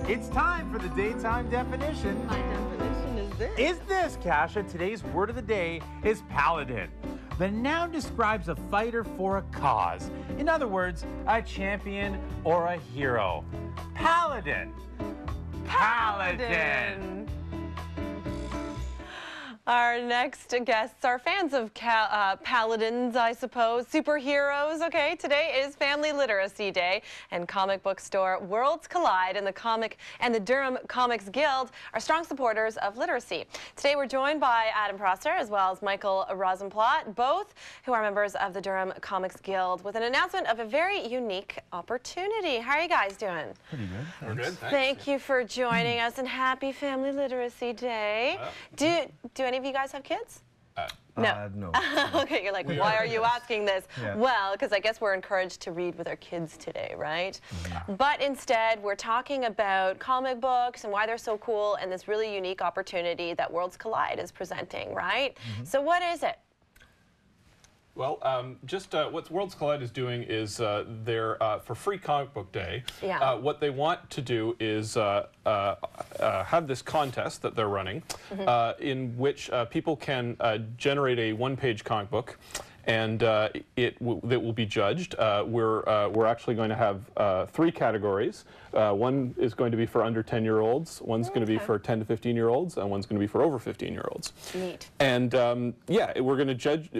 It's time for the daytime definition. My definition is this. Is this, Kasha? Today's word of the day is paladin. The noun describes a fighter for a cause. In other words, a champion or a hero. Paladin. Paladin. Our next guests are fans of paladins, I suppose, superheroes. Okay, today is Family Literacy Day, and comic book store Worlds Collide and the Durham Comics Guild are strong supporters of literacy. Today we're joined by Adam Prosser as well as Michael Rosenblatt, both who are members of the Durham Comics Guild, with an announcement of a very unique opportunity. How are you guys doing? Pretty good. We're good, thanks. Thank you for joining us, and happy Family Literacy Day. Do any of you guys have kids? No. No. Okay, you're like, why are you asking this? Yeah. Well, because I guess we're encouraged to read with our kids today, right? Mm-hmm. But instead, we're talking about comic books and why they're so cool and this really unique opportunity that Worlds Collide is presenting, right? Mm-hmm. So what is it? Well, what Worlds Collide is doing is they're for Free Comic Book Day. Yeah. What they want to do is have this contest that they're running, in which people can generate a one-page comic book, and that will be judged. We're actually going to have 3 categories. One is going to be for under 10-year-olds, one's going to be for 10 to 15-year-olds, and one's going to be for over 15-year-olds. Neat. And yeah, we're going to judge.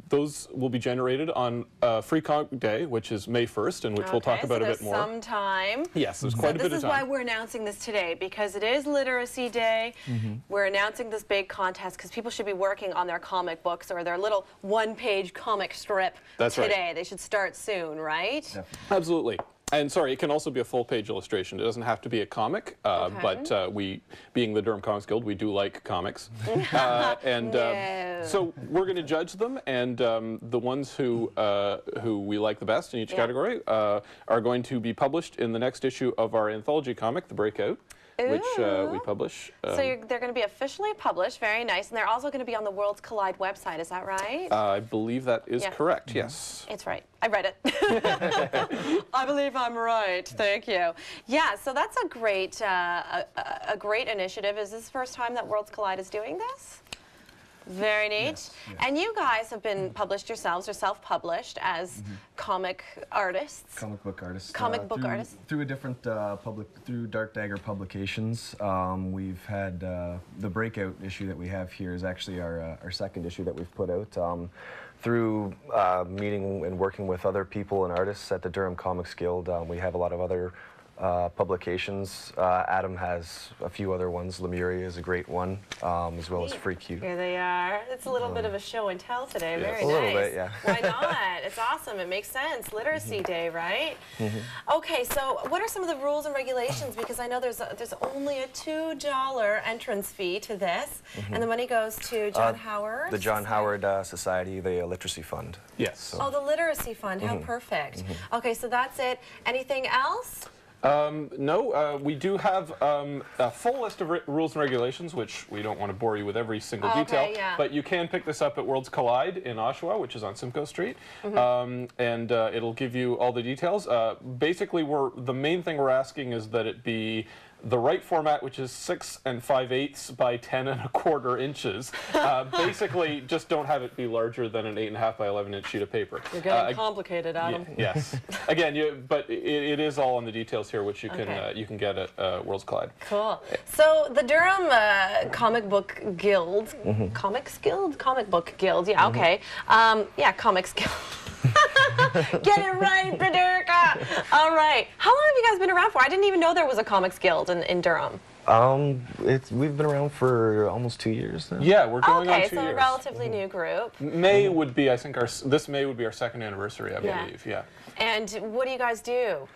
Those will be generated on Free Comic Book Day, which is May 1st, and which we'll talk about a bit more. Some time. Yes, there's quite a bit of time. This is why we're announcing this today, because it is Literacy Day. We're announcing this big contest because people should be working on their comic books or their little one-page comic strip today. Right. They should start soon, right? Definitely. Absolutely. And sorry, it can also be a full-page illustration. It doesn't have to be a comic, but we, being the Durham Comics Guild, we do like comics. So we're going to judge them, and the ones who we like the best in each category are going to be published in the next issue of our anthology comic, The Breakout, which we publish. So they're going to be officially published, very nice, and they're also going to be on the Worlds Collide website, is that right? I believe that is correct, yes. It's right. I read it. I believe I'm right. Thank you. Yeah, so that's a great initiative. Is this the first time that Worlds Collide is doing this? Very neat. Yes. And you guys have been published yourselves, or self-published as comic artists. Comic book artists. Comic book artists. Through a different through Dark Dagger Publications. We've had the Breakout issue that we have here is actually our second issue that we've put out. Through meeting and working with other people and artists at the Durham Comics Guild, we have a lot of other publications. Adam has a few other ones. Lemuria is a great one, as well as Free Q. Here they are. It's a little bit of a show and tell today. Very nice. A little bit, yeah. Why not? It's awesome. It makes sense. Literacy Day, right? Okay, so what are some of the rules and regulations? Because I know there's only a $2 entrance fee to this, and the money goes to John Howard. The John Howard Society, the Literacy Fund. Yes. So. Oh, the Literacy Fund. How perfect. Okay, so that's it. Anything else? No, we do have a full list of rules and regulations, which we don't want to bore you with every single detail, but you can pick this up at Worlds Collide in Oshawa, which is on Simcoe Street, and it'll give you all the details. Basically, the main thing we're asking is that it be the right format, which is 6 5/8 by 10 1/4 inches. Basically, just don't have it be larger than an 8 1/2 by 11 inch sheet of paper. You're getting complicated, Adam. Yes. Again, but it is all on the details here, which you can get at Worlds Collide. Cool. So the Durham Comic Book Guild, Comics Guild, Comic Book Guild. Yeah. Okay. Yeah, Comics Guild. Get it right, Paderka! All right. How long have you guys been around for? I didn't even know there was a Comics Guild in Durham. We've been around for almost 2 years now. Yeah, we're going on 2 years. Okay, so a relatively new group. May would be, I think, this May would be our second anniversary, I believe. Yeah. And what do you guys do?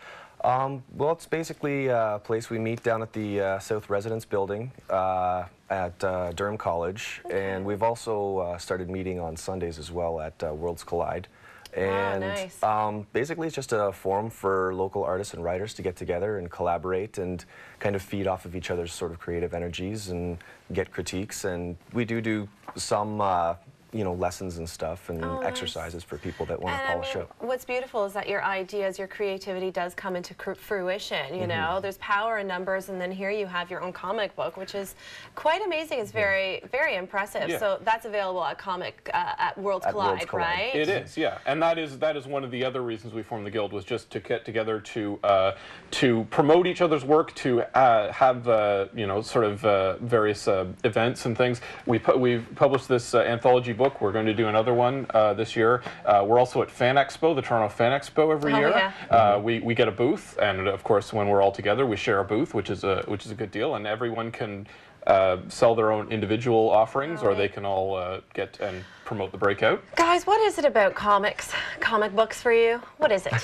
Well, it's basically a place we meet down at the South Residence Building at Durham College, and we've also started meeting on Sundays as well at Worlds Collide. And nice. Basically, it's just a forum for local artists and writers to get together and collaborate and kind of feed off of each other's sort of creative energies and get critiques. And we do some lessons and stuff and exercises for people that want to polish up. What's beautiful is that your ideas, your creativity does come into fruition, you know. There's power in numbers, and then here you have your own comic book, which is quite amazing. It's very, very impressive. Yeah. So that's available at Worlds Collide, right? It is, yeah. And that is one of the other reasons we formed the Guild, was just to get together to promote each other's work, to have sort of various events and things. We've published this anthology book. We're going to do another one this year. We're also at Fan Expo, the Toronto Fan Expo every year. Yeah. We get a booth, and of course, when we're all together, we share a booth, which is a good deal, and everyone can sell their own individual offerings, or they can all get and promote the breakout. Guys, what is it about comic books for you? What is it?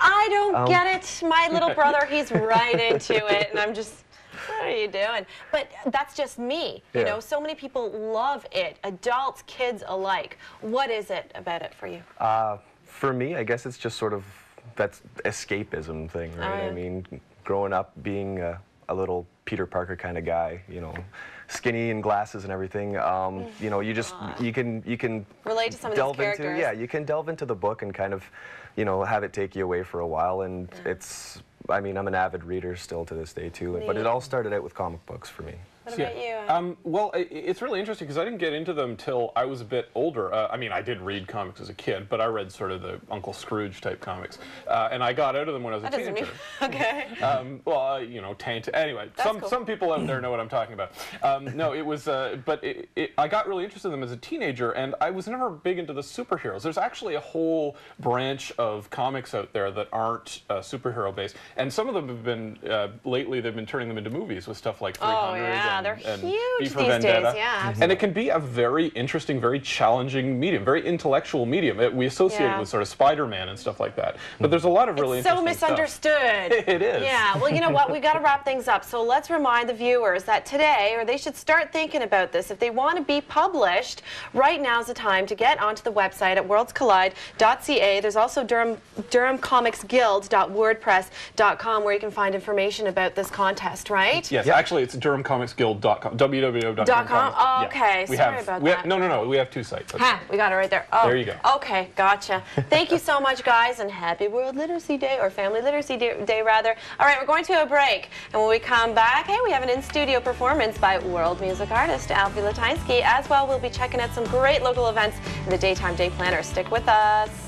I don't get it. My little brother, he's right into it, and I'm just, what are you doing? But that's just me. You know, so many people love it, adults, kids alike. What is it about it for you? For me, I guess it's just sort of that escapism thing, right? I mean, growing up being a little Peter Parker kind of guy, skinny and glasses and everything. You can relate to some of these characters. You can delve into the book and kind of, have it take you away for a while. And it's, I mean, I'm an avid reader still to this day too. But it all started out with comic books for me. What about you? Well, it's really interesting because I didn't get into them till I was a bit older. I mean, I did read comics as a kid, but I read sort of the Uncle Scrooge type comics, and I got out of them when I was a teenager. Okay. Anyway, some people out there know what I'm talking about. No, it was, but I got really interested in them as a teenager, and I was never big into the superheroes. There's actually a whole branch of comics out there that aren't superhero based, and some of them have been lately. They've been turning them into movies with stuff like 300. Oh, yeah. They're huge these days, yeah. And it can be a very interesting, very challenging medium, very intellectual medium. We associate it with sort of Spider-Man and stuff like that. But there's a lot of really interesting stuff. So misunderstood. It is. Yeah, well, you know what? We've got to wrap things up. So let's remind the viewers that today, or they should start thinking about this, if they want to be published, right now is the time to get onto the website at worldscollide.ca. There's also durhamcomicsguild.wordpress.com where you can find information about this contest, right? Yes, actually it's durhamcomicsguild.com, www.durhamcomics.com. Oh, okay, sorry about that. No, we have two sites. We got it right there. Oh, there you go. Okay, gotcha. Thank you so much, guys, and happy World Literacy Day, or Family Literacy Day, rather. All right, we're going to a break, and when we come back, hey, we have an in-studio performance by world music artist Alfie Latinsky. As well, we'll be checking out some great local events in the Daytime Day Planner. Stick with us.